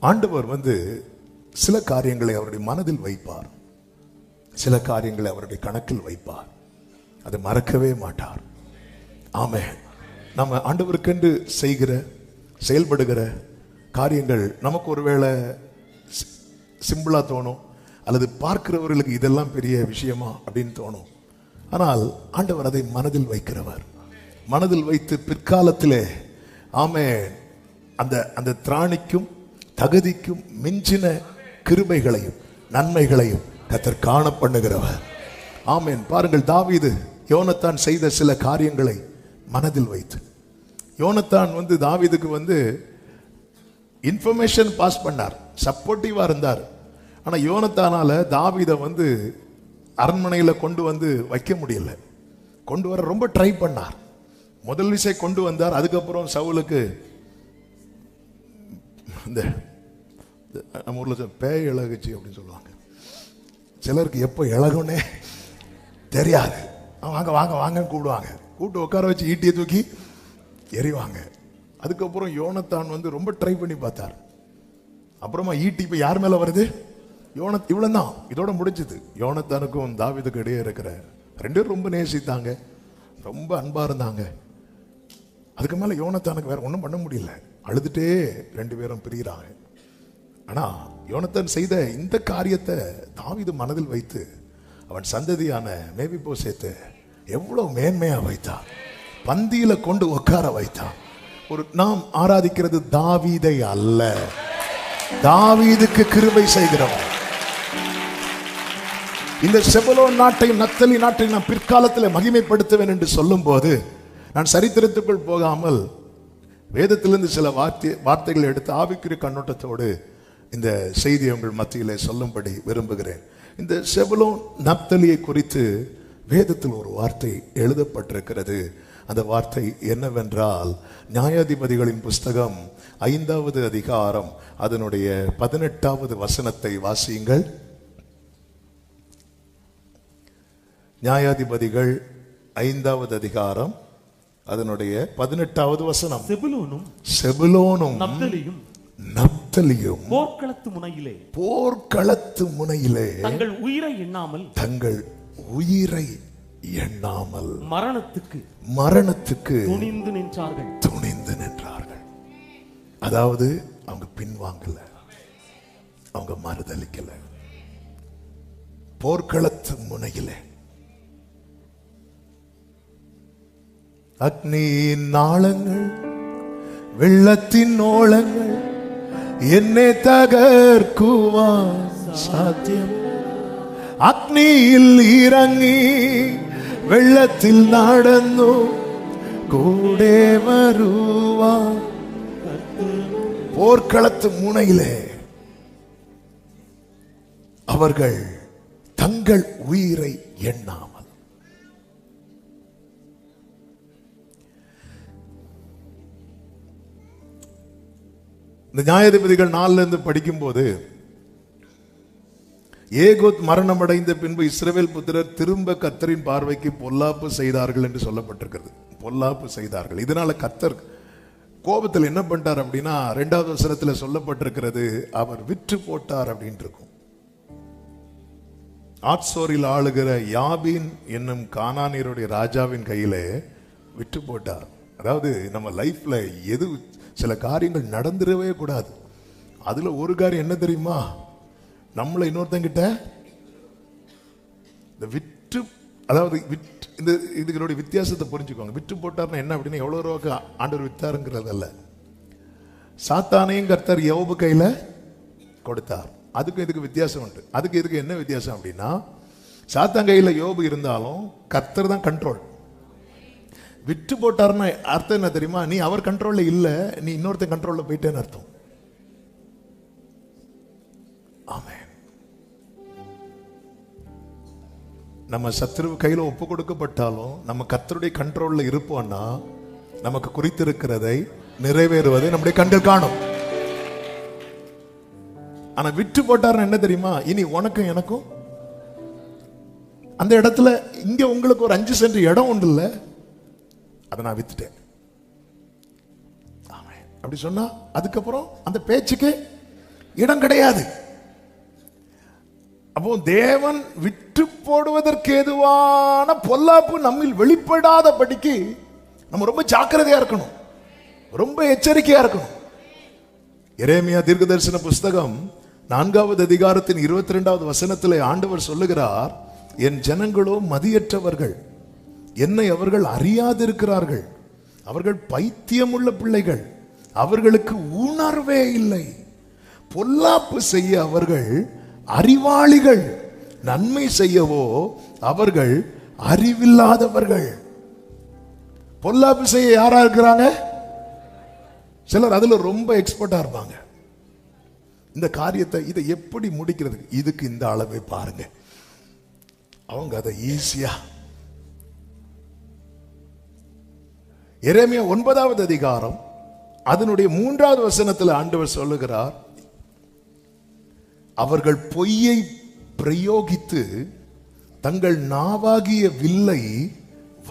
ஆண்டவர் சில காரியங்களை அவருடைய மனதில் வைப்பார், சில காரியங்களை அவருடைய கணக்கில் வைப்பார், அதை மறக்கவே மாட்டார். ஆமென். நம்ம ஆண்டவருக்கென்று செய்கிற செயல்படுகிற காரியங்கள் நமக்கு ஒருவேளை சிம்பிளா தோணும், அல்லது பார்க்கிறவர்களுக்கு இதெல்லாம் பெரிய விஷயமா அப்படின்னு தோணும். ஆனால் ஆண்டவர் அதை மனதில் வைக்கிறவர். மனதில் வைத்து பிற்காலத்திலே ஆமென் அந்த அந்த திராணிக்கும் தகுதிக்கும் மிஞ்சின கிருபைகளையும் நன்மைகளையும் கர்த்தர் காண பண்ணுகிறவர். ஆமென். பாருங்கள், தாவீது யோனத்தான் செய்த சில காரியங்களை மனதில் வைத்து, யோனத்தான் தாவீதுக்கு இன்ஃபர்மேஷன் பாஸ் பண்ணார், சப்போர்ட்டிவா இருந்தார். ஆனா யோனத்தானால தாவீதை அரண்மனையில் கொண்டு வைக்க முடியல. கொண்டு வர ரொம்ப ட்ரை பண்ணார். முதல் விஷயம் கொண்டு வந்தார். அதுக்கப்புறம் சவுலுக்கு இந்த நம்ம ஊர்ல பேய் இழகுச்சு அப்படின்னு சொல்லுவாங்க. சிலருக்கு எப்போ இழகுன்னே தெரியாது. வாங்க வாங்க வாங்கன்னு கூப்பிடுவாங்க. கூப்பிட்டு உட்கார வச்சு ஈட்டியை தூக்கி எறிவாங்க. அதுக்கப்புறம் யோனத்தான் ரொம்ப ட்ரை பண்ணி பார்த்தார். அப்புறமா ஈட்டி இப்போ யார் மேல வருது? இவ்வளவு தான், இதோட முடிஞ்சது. யோனத்தானுக்கும் தாவீதுக்கும் இடையே இருக்கிற ரெண்டு பேரும் ரொம்ப நேசித்தாங்க, ரொம்ப அன்பா இருந்தாங்க. அதுக்கு மேல யோனத்தானுக்கு வேற ஒன்றும் பண்ண முடியல. அழுதுட்டே ரெண்டு பேரும் பிரிகிறாங்க. ஆனா யோனத்தான் செய்த இந்த காரியத்தை தாவீது மனதில் வைத்து அவன் சந்ததியான மேவிபோசேத்தை எவ்வளவு மேன்மையா வைத்தான், பந்தியில கொண்டு உட்கார வைத்தான். நாம் ஆராதிக்கிறது தாவீதை அல்ல, தாவீதுக்கு கிருபை செய்கிறவன். இந்த செபலோன் நாட்டையும் நப்தலி நாட்டையும் நான் பிற்காலத்தில் மகிமைப்படுத்துவேன் என்று சொல்லும் போது, நான் சரித்திரத்துக்குள் போகாமல் வேதத்திலிருந்து சில வார்த்தைகளை எடுத்து ஆவிக்குரிய கண்ணோட்டத்தோடு இந்த செய்தியை உங்கள் மத்தியிலே சொல்லும்படி விரும்புகிறேன். இந்த செபலோன் நப்தலியை குறித்து வேதத்தில் ஒரு வார்த்தை எழுதப்பட்டிருக்கிறது. அந்த வார்த்தை என்னவென்றால், நியாயாதிபதிகளின் புஸ்தகம் 5வது அதிகாரம் அதனுடைய 18வது வசனத்தை வாசியுங்கள். நியாயாதிபதிகள் 5வது அதிகாரம் அதனுடைய 18வது வசனம். செபுலோனும் நப்தலியும் போர்க்களத்து முனையிலே தங்கள் உயிரை எண்ணாமல் மரணத்துக்கு துணிந்து நின்றார்கள். அதாவது அவங்க பின்வாங்கல, அவங்க மறுதலிக்கல. போர்க்களத்து முனையிலே அக்னியின் நாளங்கள், வெள்ளத்தின் ஓளங்கள் என்னை தகர்க்குவான் சாத்தியம். அக்னியில் இறங்கி வெள்ளத்தில் நடந்து கூட வருவான். போர்க்களத்து முனையிலே அவர்கள் தங்கள் உயிரை எண்ணாமல், இந்த நியாயாதிபதிகள் 4 படிக்கும் போது, ஏகோத் மரணம் அடைந்த பின்பு இஸ்ரவேல் புத்திரர் திரும்ப கர்த்தரின் பார்வைக்கு பொல்லாப்பு செய்தார்கள் என்று சொல்லப்பட்டிருக்கிறது. பொல்லாப்பு செய்தார்கள். இதனால கர்த்தர் கோபத்தில் என்ன பண்ணிட்டார் அப்படின்னா, 2வது வசனத்தில் சொல்லப்பட்டிருக்கிறது, அவர் விற்று போட்டார் அப்படின்னு இருக்கும். ஆட்சோரில் ஆளுகிற யாபீன் என்னும் கானானியருடைய ராஜாவின் கையிலே விற்று போட்டார். அதாவது நம்ம லைஃப்ல சில காரியங்கள் நடந்துடவே கூடாது. அதுல ஒரு காரியம் என்ன தெரியுமா? நம்மளை இன்னொருத்தங்கிட்ட இந்த விற்று, அதாவது இந்த இதுகளுடைய வித்தியாசத்தை புரிஞ்சுக்கோங்க. விற்று போட்டார்னா என்ன அப்படின்னா, எவ்வளவு ரூபாய்க்கு ஆண்டவர் வித்தாருங்கிறது அல்ல. சாத்தானையும் கர்த்தர் யோபு கையில கொடுத்தார். அதுக்கும் இதுக்கு வித்தியாசம் உண்டு. அதுக்கு இதுக்கு என்ன வித்தியாசம் அப்படின்னா, சாத்தான் கையில யோபு இருந்தாலும் கர்த்தர் தான் கண்ட்ரோல். விற்று போட்டார்னா அர்த்தம் என்ன தெரியுமா? நீ அவர் கண்ட்ரோல்ல இல்ல, நீ இன்னொருத்தன் கண்ட்ரோல்ல போயிட்டேன்னு அர்த்தம். ஆமென். நம்ம சத்துரு கையில ஒப்பு கொடுக்கப்பட்டாலும் நம்ம கர்த்தருடைய கண்ட்ரோல்ல இருப்போம்னா, நமக்கு குறித்திருக்கிறதை நிறைவேறுவதை நம்முடைய கண்கள் காணும். ஆனா விற்று போட்டார்னா என்ன தெரியுமா? இனி உனக்கும் எனக்கும் அந்த இடத்துல, இங்க உங்களுக்கு ஒரு 5 சென்ட் இடம் உண்டு இல்ல, அதை நான் வித்துட்டேன். அப்படி சொன்னா அதுக்கப்புறம் அந்த பேச்சுக்கு இடம் கிடையாது. அப்போ தேவன் விட்டு போடுவதற்கு ஏதுவான பொல்லாப்பு நம்மில் வெளிப்படாதபடிக்கு நம்ம ரொம்ப ஜாக்கிரதையா இருக்கணும், ரொம்ப எச்சரிக்கையா இருக்கணும். எரேமியா தீர்க்கதரிசன புஸ்தகம் 4வது அதிகாரத்தின் 22வது வசனத்திலே ஆண்டவர் சொல்லுகிறார், என் ஜனங்களோ மதியற்றவர்கள், என்னை அவர்கள் அறியாதிருக்கிறார்கள், அவர்கள் பைத்தியமுள்ள பிள்ளைகள், அவர்களுக்கு உணர்வே இல்லை. பொல்லாப்பு செய்ய அவர்கள் அறிவாளிகள், நன்மை செய்யவோ அவர்கள் அறிவில்லாதவர்கள். பொல்லாப்பு செய்ய யாரா இருக்கிறாங்க? சிலர் அதுல ரொம்ப எக்ஸ்பர்ட்டா இருப்பாங்க. இந்த காரியத்தை இதை எப்படி முடிக்கிறது, இதுக்கு இந்த அளவை பாருங்க, அவங்க அதை ஈஸியா. எரேமியா 9வது அதிகாரம் அதனுடைய 3வது வசனத்தில் ஆண்டவர் சொல்லுகிறார், அவர்கள் பொய்யை பிரயோகித்து தங்கள் நாவாகிய வில்லை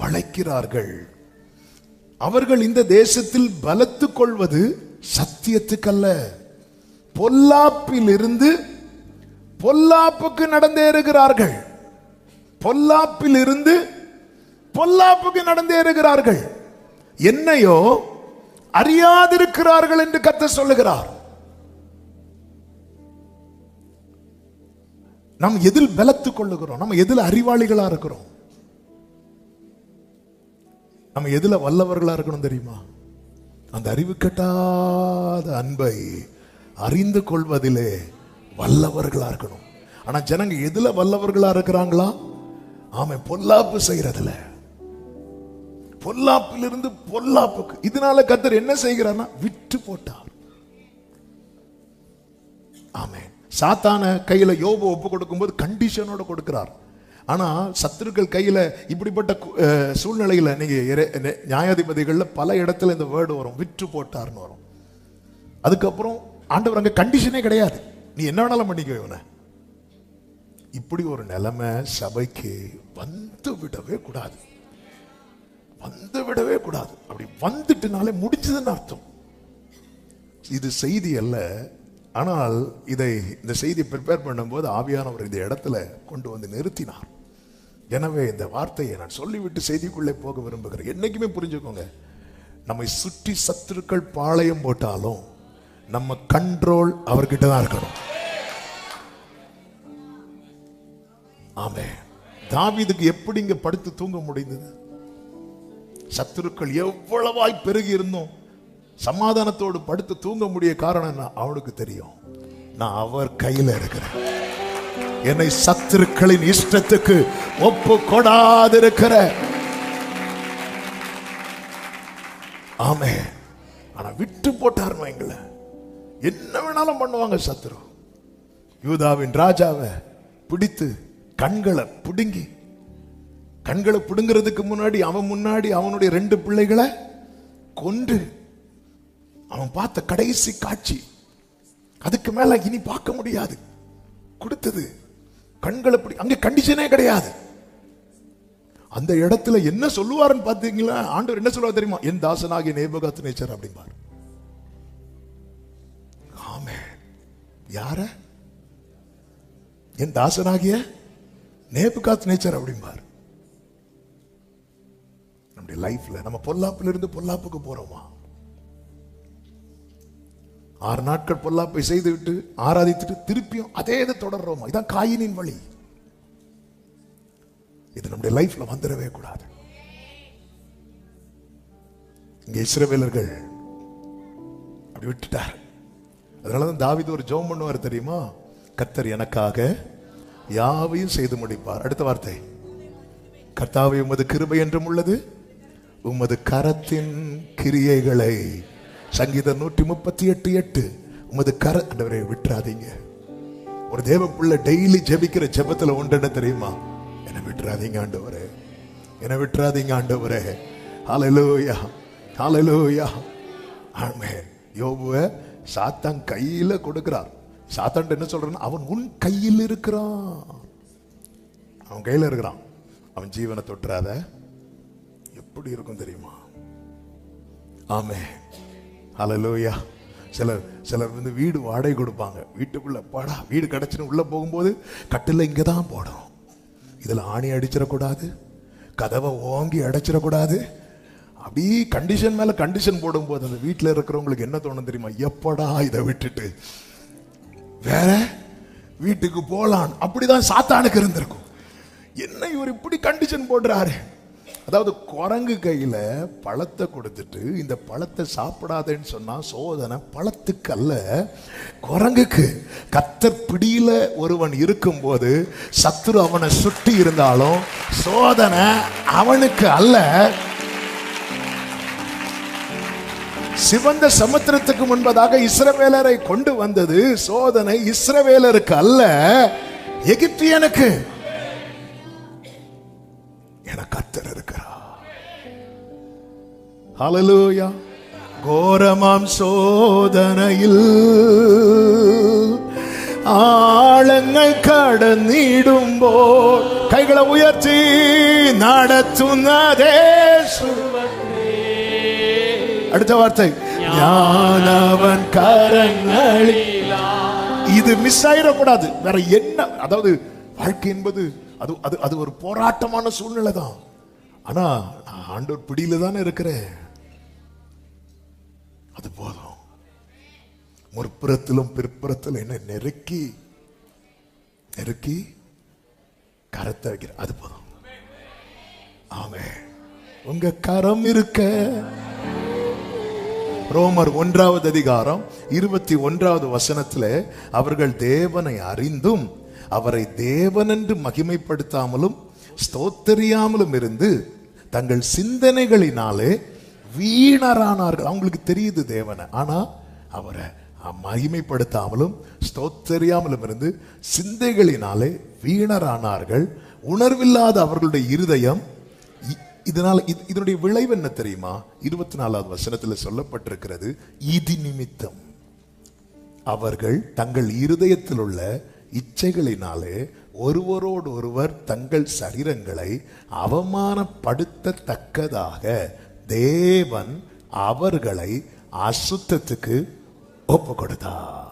வளைக்கிறார்கள். அவர்கள் இந்த தேசத்தில் பலத்துக் கொள்வது சத்தியத்துக்கல்ல, பொல்லாப்பில் இருந்து பொல்லாப்புக்கு நடந்தேறுகிறார்கள். பொல்லாப்பில் இருந்து பொல்லாப்புக்கு நடந்தேறுகிறார்கள், என்னையோ அறியாதிருக்கிறார்கள் என்று கர்த்தர் சொல்லுகிறார். நாம் எதில் பலத்துக் கொள்ளுகிறோம்? நம்ம எதில் அறிவாளிகளா இருக்கிறோம்? நம்ம எதுல வல்லவர்களா இருக்கணும் தெரியுமா? அந்த அறிவு கட்டாத அன்பை அறிந்து கொள்வதிலே வல்லவர்களா இருக்கணும். ஆனா ஜனங்க எதுல வல்லவர்களா இருக்கிறாங்களா? ஆமா, பொல்லாப்பு செய்யறதுல, பொல்லாப்பிலிருந்து பொல்லாப்புக்கு. இதனால கர்த்தர் என்ன செய்கிறார்னா விட்டு போட்டார். ஆமே, சாத்தான கையில யோபு ஒப்பு கொடுக்கும் போது கண்டிஷனோட கொடுக்கிறார். ஆனா சத்துருக்கள் கையில இப்படிப்பட்ட சூழ்நிலையில நீங்க நியாயாதிபதிகள்ல பல இடத்துல இந்த வேர்டு வரும், விற்று போட்டார்னு வரும். அதுக்கப்புறம் ஆண்டவர் அங்க கண்டிஷனே கிடையாது, நீ என்ன வேணாலும் பண்ணிக்கோ இவனை. இப்படி ஒரு நிலைமை சபைக்கு வந்து விடவே கூடாது, வந்து விடவே கூடாது. அப்படி வந்துட்டுனாலே முடிஞ்சதுன்னு அர்த்தம். இது செய்தி அல்ல, ஆனால் இந்த செய்தியை ப்ரிப்பேர் பண்ணும்போது ஆவியானவர் இந்த இடத்துல கொண்டு வந்து நிறுத்தினார். எனவே இந்த வார்த்தையை நான் சொல்லிவிட்டு செய்திக்குள்ளே போக விரும்புகிறேன். என்னைக்குமே புரிஞ்சுக்கோங்க, நம்மை சுற்றி சத்துருக்கள் பாளையம் போட்டாலும் நம்ம கண்ட்ரோல் அவர்கிட்ட தான் இருக்கணும். ஆமே, தாவீதுக்கு எப்படி இங்க படுத்து தூங்க முடிந்தது? சத்துருக்கள் எவ்வளவாய் பெருகி இருந்தோம், சமாதானத்தோடு படுத்து தூங்க முடிய காரணம் அவனுக்கு தெரியும், நான் அவர் கையில இருக்கிறேன். என்னை சத்துருக்களின் இஷ்டத்துக்கு ஒப்பு கொடாதிருக்கிற. ஆமே, ஆனா விட்டு போட்டார் எங்களை, என்ன வேணாலும் பண்ணுவாங்க சத்துரு. யூதாவின் ராஜாவை பிடித்து கண்களை பிடுங்கி, கண்களை பிடுங்கிறதுக்கு முன்னாடி அவனுடைய 2 பிள்ளைகளை கொண்டு அவன் பார்த்த கடைசி காட்சி, அதுக்கு மேல இனி பார்க்க முடியாது கொடுத்தது. கண்களை அங்க கண்டிஷனே கிடையாது. அந்த இடத்துல என்ன சொல்லுவாருன்னு பாத்தீங்களா? ஆண்டவர் என்ன சொல்லுவார் தெரியுமா? என் தாசனாகிய நேபுகாத்நேச்சர் அப்படிம்பார். ஆமே, யார? என் தாசனாகிய நேபுகாத்நேச்சர் அப்படிம்பார். நம்முடைய லைஃப்ல நம்ம பொல்லாப்புல இருந்து பொல்லாப்புக்கு போறோமா? 6 நாட்கள் பொல்லாப்பை செய்துவிட்டு ஆராதித்துட்டு திருப்பியும் அதே இதை தொடர்றோமா? இதான் காயினின் வழி. இது நம்முடைய லைஃப்ல வந்துடவே கூடாது. இங்க இஸ்ரவேலர்கள் அப்படி விட்டுட்டார். அதனாலதான் தாவீது ஒரு ஜெபம் பண்ணுவார் தெரியுமா? கர்த்தர் எனக்காக யாவையும் செய்து முடிப்பார். அடுத்த வார்த்தை, கர்த்தாவே உமது கிருபை என்றும் உள்ளது, உமது கரத்தின் கிரியைகளை. சங்கீதம் 138:8. உமது கரத்தை விட்டுறாதீங்க. ஒரு தேவ பிள்ளை டெய்லி ஜெபிக்கிற ஜெபத்துல ஒன்று என்ன தெரியுமா? என்னை விட்டுறாதீங்க ஆண்டவரே, என்னை விட்டுறாதீங்க ஆண்டவரே. ஹல்லேலூயா, ஹல்லேலூயா. ஆமென். யோபுவை சாத்தான் கையில கொடுக்கிறார். சாத்தான் என்ன சொல்றான்? அவன் உன் கையில் இருக்கிறான், அவன் கையில இருக்கிறான், அவன் ஜீவனை தொட்டுறாத. எப்படி இருக்கும் தெரியுமா? ஆமென், ஹல்லேலூயா. சிலர் வந்து வீடு வாடகை கொடுப்பாங்க. வீட்டுக்குள்ள பாடா வீடு கிடைச்சுன்னு உள்ள போகும்போது கட்டில இங்கே தான் போடணும். இதில் ஆணி அடிச்சிடக்கூடாது, கதவை ஓங்கி அடைச்சிடக்கூடாது. அப்படி கண்டிஷன் மேல கண்டிஷன் போடும்போது அந்த வீட்டில் இருக்கிறவங்களுக்கு என்ன தோணும் தெரியுமா? எப்படா இதை விட்டுட்டு வேற வீட்டுக்கு போலான். அப்படிதான் சாத்தானுக்கு இருந்திருக்கும். என்ன இவர் இப்படி கண்டிஷன் போடுறாரு? அதாவது குரங்கு கையில பழத்தை கொடுத்துட்டு இந்த பழத்தை சாப்பிடாதேன்னு சொன்னா சோதனை பழத்துக்கு அல்ல, குரங்குக்கு. கர்த்தர் பிடியில ஒருவன் இருக்கும் போது சத்துரு அவனை சுட்டி இருந்தாலும் சோதனை அவனுக்கு அல்ல. சிவந்த சமுத்திரத்துக்கு முன்பதாக இஸ்ரவேலரை கொண்டு வந்தது சோதனை இஸ்ரவேலருக்கு அல்ல, எகிப்தியனுக்கு. என கர்த்தர் இருக்கிறார். ஹல்லேலூயா. கோரமாம் சோதனையில் ஆழங்கள் கடந்திடும்போது கைகளை உயர்த்தி நடத்துனதே. அடுத்த வார்த்தை, ஞானவன் கரங்களில். இது மிஸ் ஆயிடக்கூடாது. வேற என்ன? அதாவது வாழ்க்கை என்பது அது அது அது ஒரு போராட்டமான சூழ்நிலை தான். ஆனா ஆண்டவர் பிடியில தானே இருக்கிறேன், அது போதும். முற்புறத்திலும் பிற்புறத்திலும் என்ன நெருக்கி நெருக்கி கரத்தை வைக்கிற, அது போதும். ஆமென். உங்க கரம் இருக்க. ரோமர் 1வது அதிகாரம் 21வது வசனத்தில் அவர்கள் தேவனை அறிந்தும் அவரை தேவனென்று மகிமைப்படுத்தாமலும் ஸ்தோத்தரியாமலும் இருந்து தங்கள் சிந்தனைகளினாலே வீணரானார்கள். அவங்களுக்கு தெரியுது தேவனை, ஆனா அவரை மகிமைப்படுத்தாமலும் ஸ்தோத்தரியாமலும் இருந்து சிந்தைகளினாலே வீணரானார்கள். உணர்வில்லாத அவர்களுடைய இருதயம். இதனால இதனுடைய விளைவு என்ன தெரியுமா? 24வது வசனத்தில் சொல்லப்பட்டிருக்கிறது, இது நிமித்தம் அவர்கள் தங்கள் இருதயத்தில் உள்ள இச்சைகளினாலே ஒருவரோடு ஒருவர் தங்கள் சரீரங்களை அவமானப்படுத்தத்தக்கதாக தேவன் அவர்களை அசுத்தத்துக்கு ஒப்பு கொடுத்தார்.